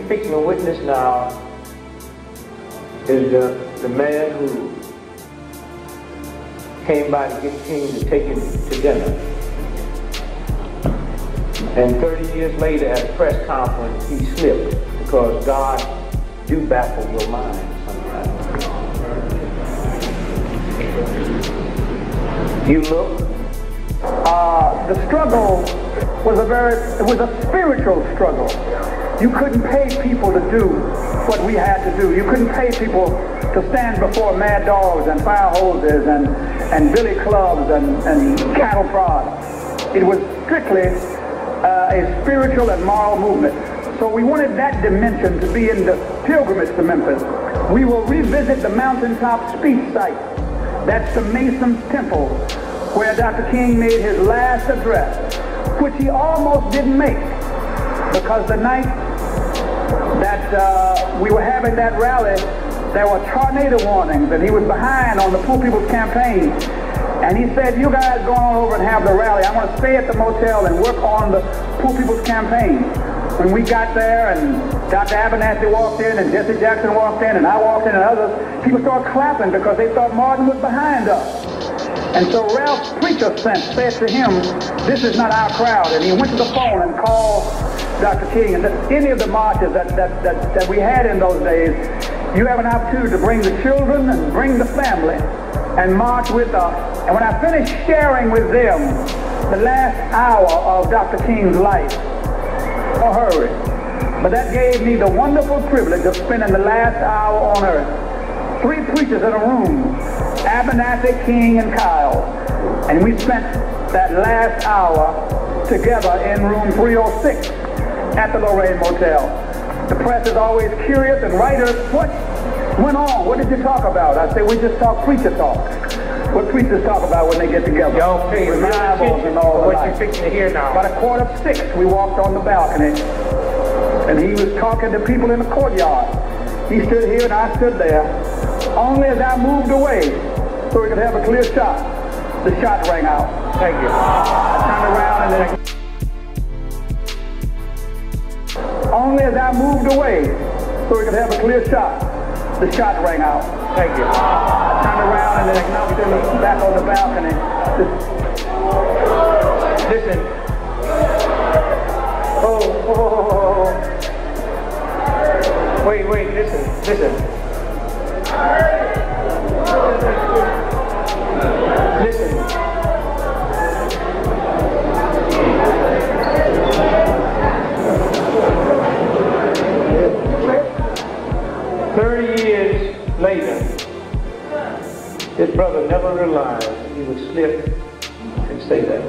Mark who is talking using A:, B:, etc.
A: fixing to witness now is the man who came by to get King to take him to dinner. And 30 years later at a press conference, he slipped because God do baffle your mind sometimes. You look.
B: The struggle was a spiritual struggle. You couldn't pay people to do what we had to do. You couldn't pay people to stand before mad dogs and fire hoses and billy clubs and cattle prods. It was strictly a spiritual and moral movement. So we wanted that dimension to be in the pilgrimage to Memphis. We will revisit the mountaintop speech site. That's the Mason's Temple, where Dr. King made his last address, which he almost didn't make, because the night that we were having that rally, there were tornado warnings, and he was behind on the Poor People's Campaign. And he said, you guys go on over and have the rally. I want to stay at the motel and work on the Poor People's Campaign. When we got there and Dr. Abernathy walked in and Jesse Jackson walked in and I walked in and others, people started clapping because they thought Martin was behind us. And so Ralph's preacher said to him, this is not our crowd. And he went to the phone and called Dr. King. And any of the marches that we had in those days, you have an opportunity to bring the children and bring the family and march with us. And when I finished sharing with them the last hour of Dr. King's life, a hurry. But that gave me the wonderful privilege of spending the last hour on earth. 3 preachers in a room, Abernathy, King, and Kyle. And we spent that last hour together in room 306 at the Lorraine Motel. The press is always curious, and writers, what went on? What did you talk about? I say, we just talk preacher talk. What preachers talk about when they get together.
A: Y'all pay
B: revivals and all
A: what you're fixing to hear now.
B: About 5:45, we walked on the balcony, and he was talking to people in the courtyard. He stood here and I stood there. Only as I moved away so we could have a clear shot, the shot rang out.
A: Thank you.
B: I turned around and then... Only as I moved away so we could have a clear shot, the shot rang out.
A: Thank you.
B: I turned around and then knocked him back on the balcony.
A: Listen. Wait, listen. Listen. 30 years later, his brother never realized he would slip and say that.